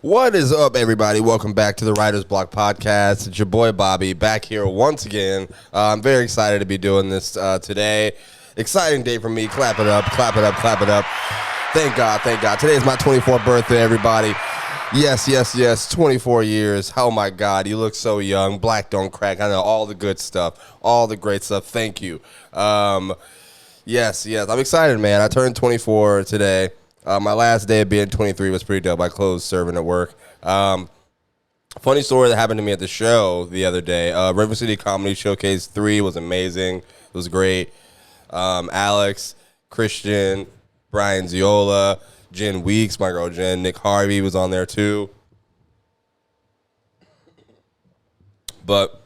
What is up, everybody? Welcome back to the Writer's Block Podcast. It's your boy Bobby back here once again. I'm very excited to be doing this today. Exciting day for me. Clap it up, clap it up, clap it up. Thank God, thank God. Today is my 24th birthday, everybody. Yes, 24 years. Oh, my God, you look so young. Black don't crack. I know all the good stuff, all the great stuff. Thank you. Yes, I'm excited, man. I turned 24 today. My last day of being 23 was pretty dope. I closed serving at work. Funny story that happened to me at the show the other day. River City Comedy Showcase 3 was amazing. It was great. Alex, Christian, Brian Ziola, Jen Weeks, my girl Jen, Nick Harvey was on there too. But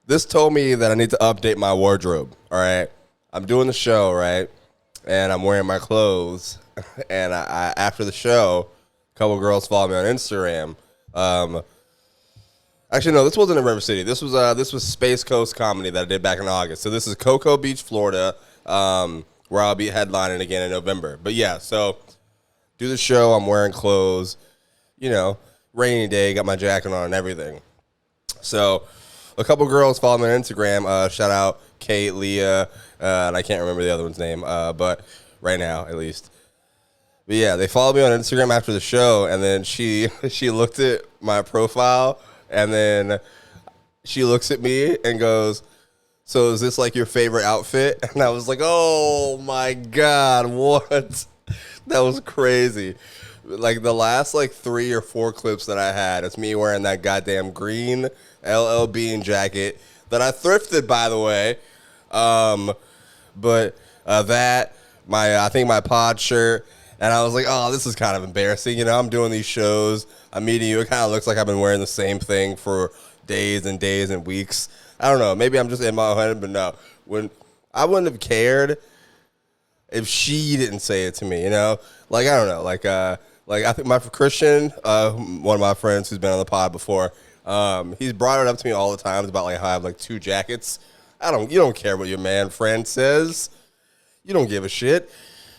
this told me that I need to update my wardrobe, all right? I'm doing the show, right? And I'm wearing my clothes, and I after the show, a couple girls followed me on Instagram. Actually, no, this wasn't in River City. This was Space Coast Comedy that I did back in August. So this is Cocoa Beach, Florida, where I'll be headlining again in November. But yeah, so do the show. I'm wearing clothes, rainy day, got my jacket on and everything. So a couple girls followed me on Instagram. Shout out Kate, Leah, and I can't remember the other one's name, but right now at least. But yeah, they followed me on Instagram after the show, and then she looked at my profile, and then she looks at me and goes, "So is this like your favorite outfit?" And I was like, "Oh my God, what?" That was crazy. Like the last 3 or 4 clips that I had, it's me wearing that goddamn green LL Bean jacket that I thrifted, by the way. But I think my pod shirt, and I was like, oh, this is kind of embarrassing. I'm doing these shows. I'm meeting you. It kind of looks like I've been wearing the same thing for days and days and weeks. I don't know. Maybe I'm just in my head, but no. I wouldn't have cared if she didn't say it to me, I don't know. I think my Christian, one of my friends who's been on the pod before, he's brought it up to me all the time about how I have 2 jackets. You don't care what your friend says. You don't give a shit.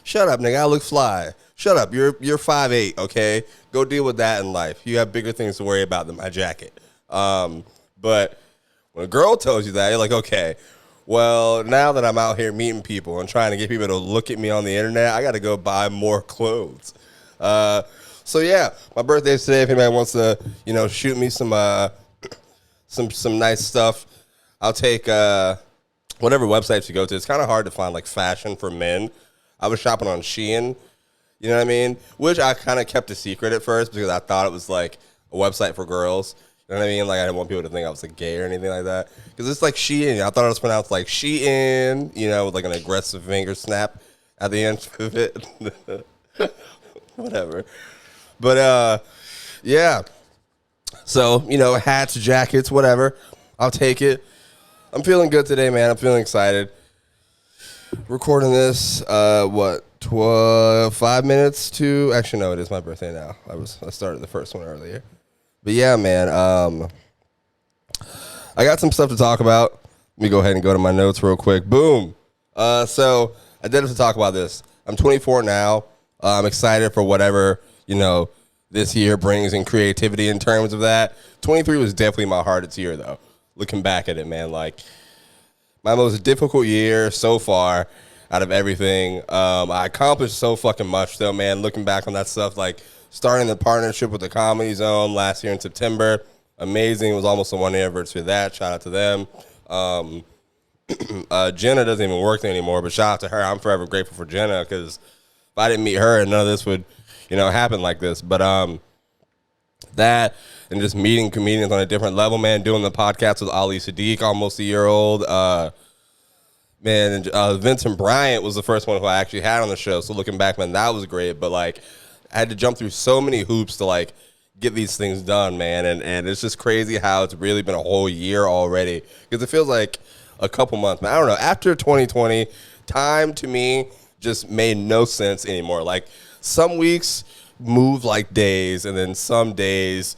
Shut up, nigga. I look fly. Shut up. You're 5'8", okay? Go deal with that in life. You have bigger things to worry about than my jacket. But when a girl tells you that, you're like, okay, well, now that I'm out here meeting people and trying to get people to look at me on the internet, I got to go buy more clothes. So yeah, my birthday's today. If anybody wants to, shoot me some nice stuff, I'll take whatever websites you go to. It's kind of hard to find fashion for men. I was shopping on Shein, you know what I mean? Which I kind of kept a secret at first because I thought it was a website for girls. You know what I mean? I didn't want people to think I was gay or anything like that. Because it's Shein. I thought it was pronounced Shein, with an aggressive finger snap at the end of it. Whatever. But, yeah. So, hats, jackets, whatever. I'll take it. I'm feeling good today, man. I'm feeling excited. Recording this, 5 minutes to... Actually, no, it is my birthday now. I started the first one earlier. But yeah, man, I got some stuff to talk about. Let me go ahead and go to my notes real quick. Boom. So I did have to talk about this. I'm 24 now. I'm excited for whatever, this year brings in creativity in terms of that. 23 was definitely my hardest year, though. Looking back at it, man, my most difficult year so far out of everything. I accomplished so fucking much, though, man. Looking back on that stuff, starting the partnership with the Comedy Zone last year in September, amazing. It was almost a 1-year anniversary of that. Shout out to them. Jenna doesn't even work there anymore, but shout out to her. I'm forever grateful for Jenna because if I didn't meet her, none of this would, happen like this. But that and just meeting comedians on a different level, man. Doing the podcast with Ali Sadiq, almost a year old. Vincent Bryant was the first one who I actually had on the show. So looking back, man, that was great. But I had to jump through so many hoops to get these things done, man. And it's just crazy how it's really been a whole year already because it feels like a couple months. Man, I don't know. After 2020, time to me just made no sense anymore. Some weeks move like days, and then some days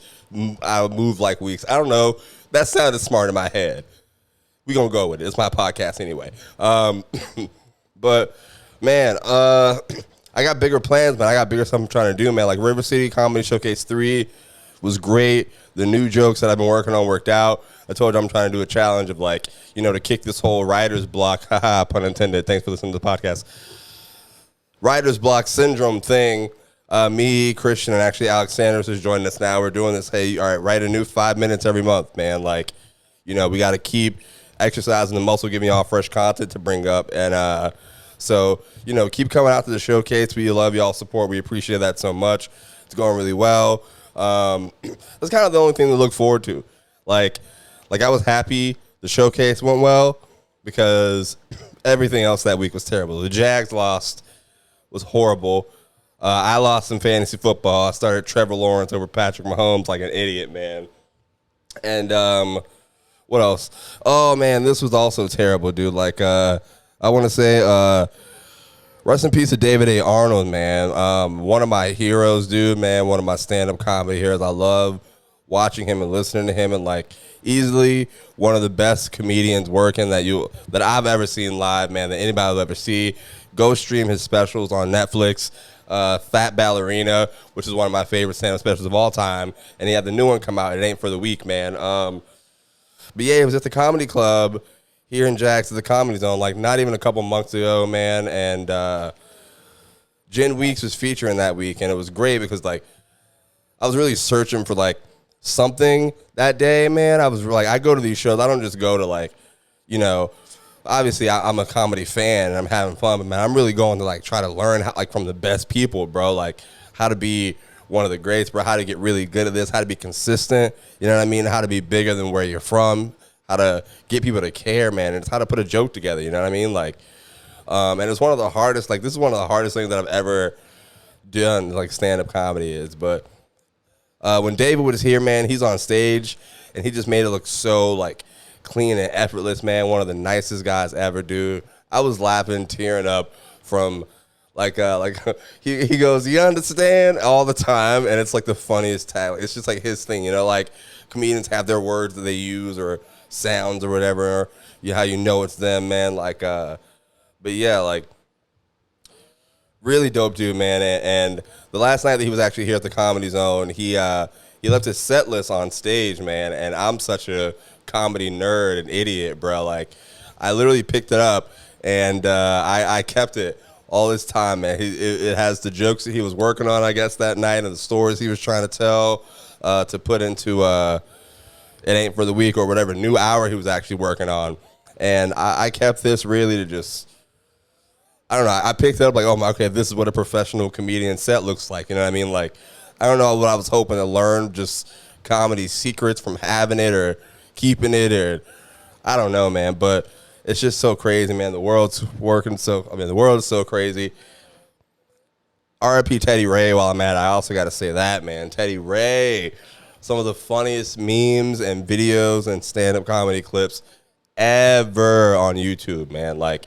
I move like weeks. I don't know. That sounded smart in my head. We're going to go with it. It's my podcast anyway. But, man, I got bigger plans, man. I got bigger stuff I'm trying to do, man. Like River City Comedy Showcase 3 was great. The new jokes that I've been working on worked out. I told you I'm trying to do a challenge of like, to kick this whole writer's block, haha, pun intended. Thanks for listening to the podcast. Writer's block syndrome thing. Me, Christian, and actually Alex Sanders is joining us now. We're doing this. Hey, all right, write a new 5 minutes every month, man. Like, we got to keep exercising the muscle, giving y'all fresh content to bring up. And so, keep coming out to the showcase. We love y'all support. We appreciate that so much. It's going really well. That's kind of the only thing to look forward to. Like I was happy the showcase went well because everything else that week was terrible. The Jags lost was horrible. I lost some fantasy football. I started Trevor Lawrence over Patrick Mahomes like an idiot, man. And what else? Oh, man, this was also terrible, dude. Like, I want to say rest in peace to David A. Arnold, man. One of my heroes, dude, man. One of my stand-up comedy heroes. I love watching him and listening to him, and like easily one of the best comedians working that I've ever seen live, man, that anybody will ever see. Go stream his specials on Netflix. Fat Ballerina, which is one of my favorite stand-up specials of all time, and he had the new one come out. It ain't for the weak, man. But yeah, it was at the comedy club here in Jackson, the Comedy Zone, like not even a couple months ago, man. And Jen Weeks was featuring that week, and it was great because like I was really searching for like something that day, man. I was like, I go to these shows. I don't just go to like, obviously I'm a comedy fan and I'm having fun, but man, I'm really going to like try to learn how, like from the best people, bro. Like how to be one of the greats, bro. How to get really good at this. How to be consistent. You know what I mean? How to be bigger than where you're from. How to get people to care, man. And it's how to put a joke together. You know what I mean? Like, and it's one of the hardest. Like this is one of the hardest things that I've ever done. Like stand-up comedy is, but when David was here, man, he's on stage and he just made it look so like clean and effortless, man. One of the nicest guys ever, dude. I was laughing, tearing up from like he goes, you understand, all the time, and it's like the funniest tag. It's just like his thing, like comedians have their words that they use or sounds or whatever, how it's them, man. Like but yeah, like really dope dude, man. And the last night that he was actually here at the Comedy Zone, he left his set list on stage, man. And I'm such a comedy nerd and idiot, bro. Like I literally picked it up and I kept it all this time, man. It has the jokes that he was working on, I guess, that night, and the stories he was trying to tell to put into It Ain't for the Week or whatever new hour he was actually working on. And I kept this really to just, I don't know, I picked it up like, oh, okay, this is what a professional comedian set looks like. You know what I mean? Like, I don't know what I was hoping to learn, just comedy secrets from having it or keeping it, or I don't know, man. But it's just so crazy, man. The world is so crazy. R.I.P. Teddy Ray while I'm at it. I also got to say that, man. Teddy Ray, some of the funniest memes and videos and stand-up comedy clips ever on YouTube, man. Like,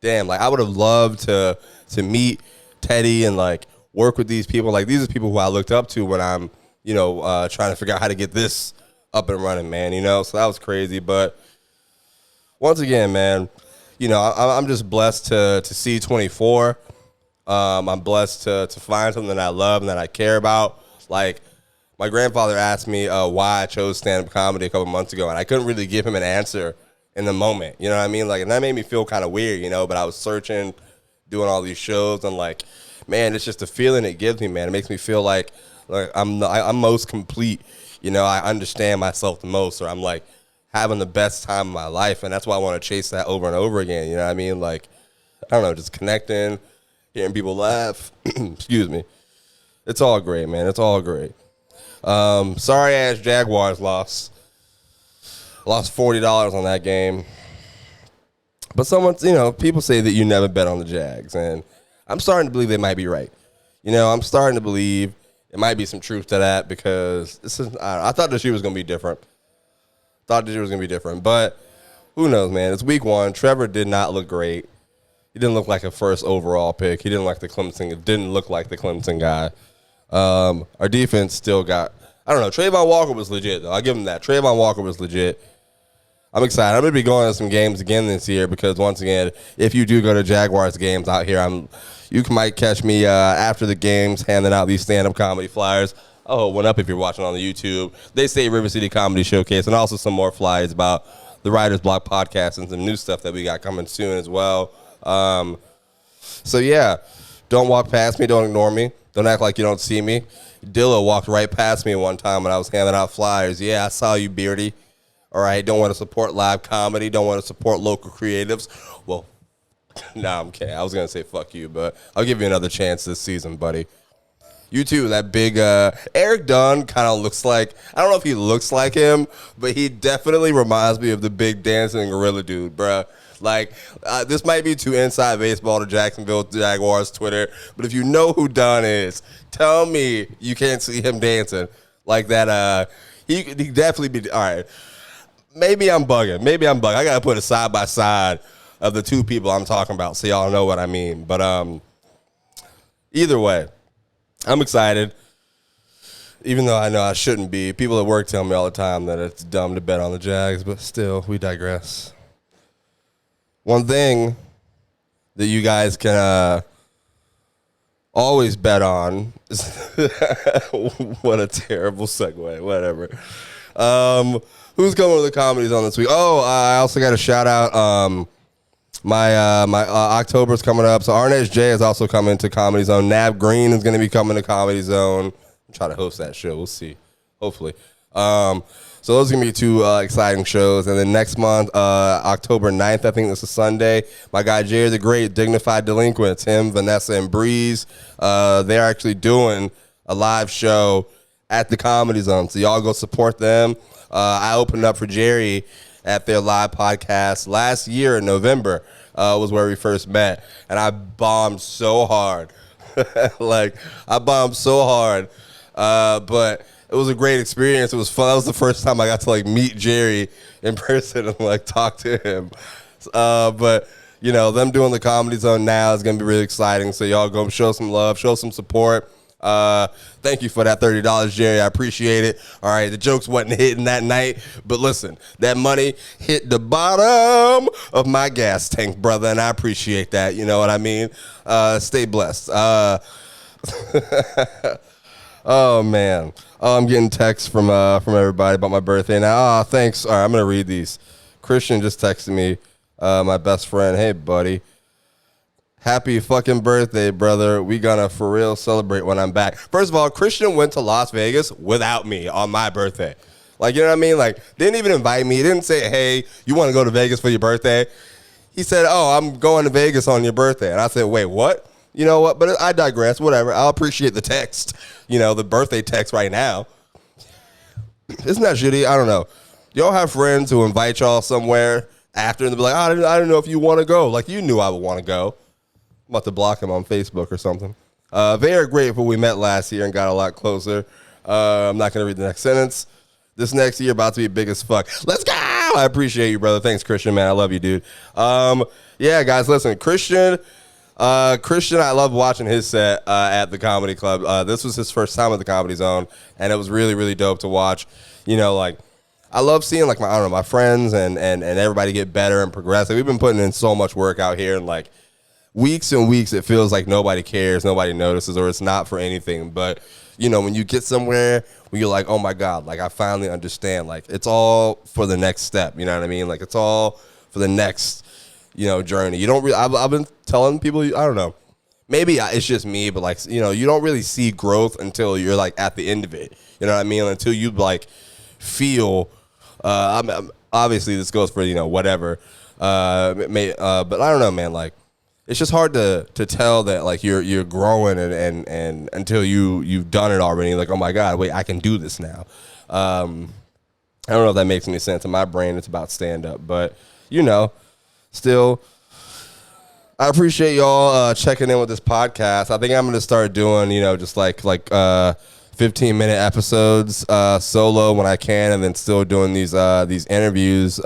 damn, like I would have loved to meet Teddy and like work with these people. Like these are people who I looked up to when I'm, trying to figure out how to get this up and running, man. So that was crazy. But once again, man, I'm just blessed to see 24. I'm blessed to find something that I love and that I care about. Like my grandfather asked me why I chose stand-up comedy a couple months ago, and I couldn't really give him an answer in the moment. You know what I mean? Like, and that made me feel kind of weird, but I was searching, doing all these shows, and like, man, it's just the feeling it gives me, man. It makes me feel like I'm most complete. I understand myself the most, or I'm like having the best time of my life, and that's why I want to chase that over and over again. You know what I mean? Like, I don't know, just connecting, hearing people laugh. Excuse me. It's all great, man. It's all great. Sorry ass Jaguars lost $40 on that game. But people say that you never bet on the Jags, and I'm starting to believe they might be right. I'm starting to believe it might be some truth to that because I thought this year was going to be different. But who knows, man? It's week 1. Trevor did not look great. He didn't look like a first overall pick. He didn't look like the Clemson guy. Our defense still got, I don't know, Trayvon Walker was legit, though. I'll give him that. Trayvon Walker was legit. I'm excited. I'm going to be going to some games again this year because, once again, if you do go to Jaguars games out here, you might catch me after the games handing out these stand-up comedy flyers. Oh, one up if you're watching on the YouTube. They say River City Comedy Showcase, and also some more flyers about the Writer's Block podcast and some new stuff that we got coming soon as well. So, yeah, don't walk past me. Don't ignore me. Don't act like you don't see me. Dilla walked right past me one time when I was handing out flyers. Yeah, I saw you, Beardy. All right, don't want to support live comedy. Don't want to support local creatives. Well, nah, I'm kidding. I was going to say fuck you, but I'll give you another chance this season, buddy. You too, that big Eric Dunn kind of looks like, I don't know if he looks like him, but he definitely reminds me of the big dancing gorilla dude, bruh. Like, this might be too inside baseball to Jacksonville Jaguars Twitter, but if you know who Dunn is, tell me you can't see him dancing like that. He definitely be, all right. Maybe I'm bugging. I got to put a side by side of the two people I'm talking about so y'all know what I mean. But either way, I'm excited, even though I know I shouldn't be. People at work tell me all the time that it's dumb to bet on the Jags, but still, we digress. One thing that you guys can always bet on is what a terrible segue, whatever. Who's coming to the Comedy Zone this week? Oh, I also got a shout out. My October's coming up. So Arnold J is also coming to Comedy Zone. Nav Green is going to be coming to Comedy Zone. I'm trying to host that show. We'll see. Hopefully. So those are going to be two exciting shows. And then next month, October 9th, I think this is Sunday, my guy Jerry the Great, Dignified Delinquents, him, Vanessa, and Breeze, they're actually doing a live show at the Comedy Zone. So y'all go support them. I opened up for Jerry at their live podcast last year in November, was where we first met. And I bombed so hard. I bombed so hard. But it was a great experience. It was fun. That was the first time I got to meet Jerry in person and talk to him. But them doing the Comedy Zone now is going to be really exciting. So y'all go show some love, show some support. Thank you for that $30, Jerry. I appreciate it. All right, the jokes wasn't hitting that night, but listen, that money hit the bottom of my gas tank, brother, and I appreciate that. You know what I mean? Stay blessed. Oh man, I'm getting texts from everybody about my birthday now. Thanks. All right, I'm gonna read these. Christian just texted me, my best friend. Hey, buddy. Happy fucking birthday, brother. We gonna for real celebrate when I'm back. First of all, Christian went to Las Vegas without me on my birthday. You know what I mean? Didn't even invite me. He didn't say, hey, you want to go to Vegas for your birthday? He said, oh, I'm going to Vegas on your birthday. And I said, wait, what? You know what? But I digress. Whatever. I'll appreciate the text, the birthday text right now. Isn't that shitty? I don't know. Y'all have friends who invite y'all somewhere after and they'll be like, I don't know if you want to go. You knew I would want to go. I'm about to block him on Facebook or something. Very grateful we met last year and got a lot closer. I'm not going to read the next sentence. This next year about to be big as fuck. Let's go! I appreciate you, brother. Thanks, Christian, man. I love you, dude. Yeah, guys, listen. Christian, I love watching his set at the Comedy Club. This was his first time at the Comedy Zone, and it was really, really dope to watch. I love seeing, my friends and everybody get better and progress. We've been putting in so much work out here, and, weeks and weeks, it feels like nobody cares, nobody notices, or it's not for anything. But, when you get somewhere where you're like, oh, my God, I finally understand. It's all for the next step, you know what I mean? It's all for the next, journey. You don't really, I've been telling people, I don't know, maybe it's just me, but, you don't really see growth until you're, at the end of it. You know what I mean? Until you, feel, obviously this goes for, whatever. But I don't know, man, it's just hard to tell that you're growing and until you've done it already. Oh my God, wait, I can do this now. I don't know if that makes any sense. In my brain, it's about stand up, but still, I appreciate y'all checking in with this podcast. I think I'm gonna start doing just 15-minute episodes solo when I can, and then still doing these interviews.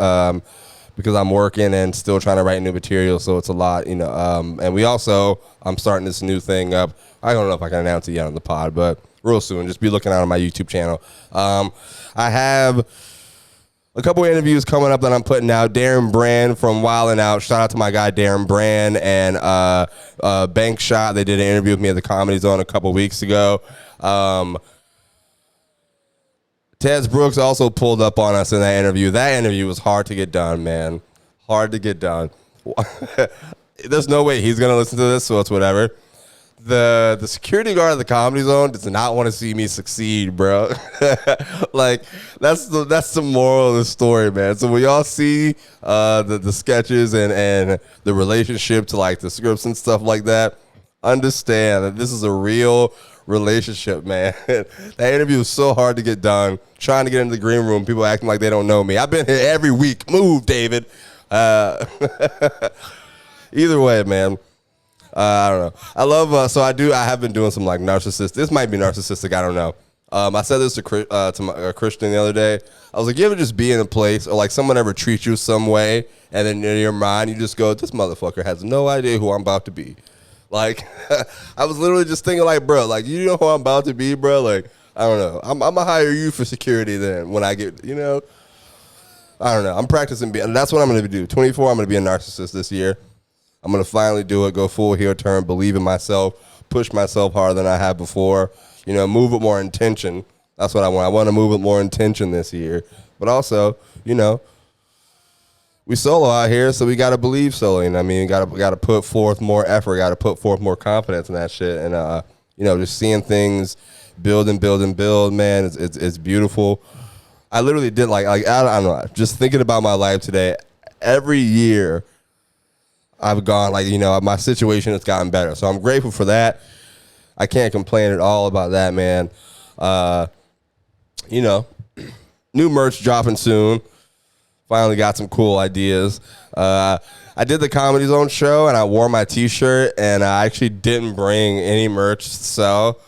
Because I'm working and still trying to write new material, so it's a lot, And I'm starting this new thing up. I don't know if I can announce it yet on the pod, but real soon. Just be looking out on my YouTube channel. I have a couple of interviews coming up that I'm putting out. Darren Brand from Wild 'N Out. Shout out to my guy Darren Brand and Bank Shot. They did an interview with me at the Comedy Zone a couple weeks ago. Tez Brooks also pulled up on us in that interview. That interview was hard to get done, man. Hard to get done. There's no way he's going to listen to this, so it's whatever. The security guard at the Comedy Zone does not want to see me succeed, bro. Like, that's the moral of the story, man. So when y'all see the sketches and the relationship to, like, the scripts and stuff like that, understand that this is a real relationship, man. That interview was so hard to get done. Trying to get into the green room, people acting like they don't know me. I've been here every week. Move, David. Either way, man. I don't know. I love, I have been doing some like narcissistic. This might be narcissistic. I don't know. I said this to Christian the other day. I was like, you ever just be in a place or like someone ever treats you some way and then in your mind you just go, this motherfucker has no idea who I'm about to be. Like, I was literally just thinking like, bro, like, you know who I'm about to be, bro? Like, I don't know. I'm going to hire you for security then when I get, I don't know. I'm practicing. That's what I'm going to do. 24, I'm going to be a narcissist this year. I'm going to finally do it, go full heel turn, believe in myself, push myself harder than I have before, move with more intention. That's what I want. I want to move with more intention this year. But also, we solo out here, so we got to believe solo. I mean, got to put forth more effort, got to put forth more confidence in that shit. And, just seeing things build and build and build, man, it's beautiful. I literally did I don't know, just thinking about my life today, every year I've gone my situation has gotten better. So I'm grateful for that. I can't complain at all about that, man. New merch dropping soon. Finally got some cool ideas. I did the Comedy Zone show and I wore my t-shirt and I actually didn't bring any merch to sell.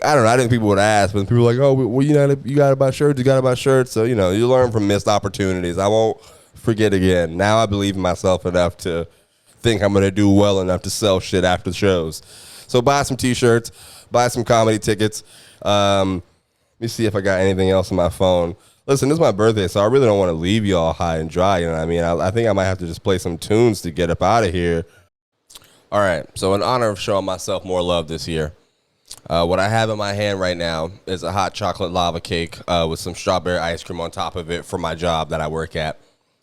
I don't know. I didn't think people would ask, but people were like, oh, well, you got to buy shirts. You got to buy shirts. So, you learn from missed opportunities. I won't forget again. Now I believe in myself enough to think I'm going to do well enough to sell shit after the shows. So buy some t-shirts, buy some comedy tickets. Let me see if I got anything else on my phone. Listen, this is my birthday, so I really don't want to leave y'all high and dry. You know what I mean? I think I might have to just play some tunes to get up out of here. All right, so in honor of showing myself more love this year, what I have in my hand right now is a hot chocolate lava cake with some strawberry ice cream on top of it for my job that I work at.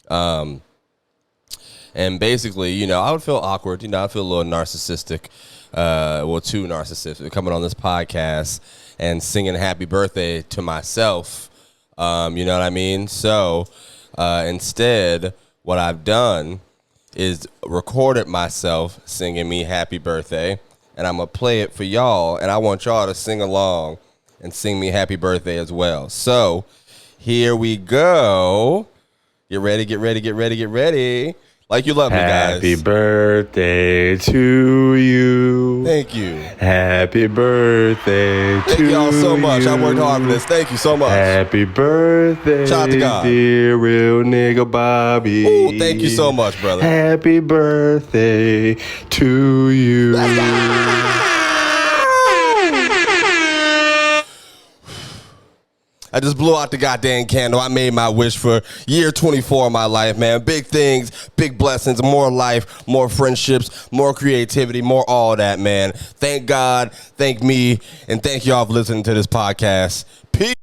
And basically, I would feel awkward. I'd feel a little narcissistic, too narcissistic, coming on this podcast and singing happy birthday to myself. You know what I mean? So instead, what I've done is recorded myself singing me happy birthday, and I'm going to play it for y'all, and I want y'all to sing along and sing me happy birthday as well. So here we go. Get ready, get ready, get ready, get ready. Like you love me, guys. Happy birthday to you. Thank you. Happy birthday to you. Thank y'all so much. I worked hard for this. Thank you so much. Happy birthday, shout out to God. dear real nigga Bobby. Ooh, thank you so much, brother. Happy birthday to you. Let's go. I just blew out the goddamn candle. I made my wish for year 24 of my life, man. Big things, big blessings, more life, more friendships, more creativity, more all that, man. Thank God, thank me, and thank y'all for listening to this podcast. Peace.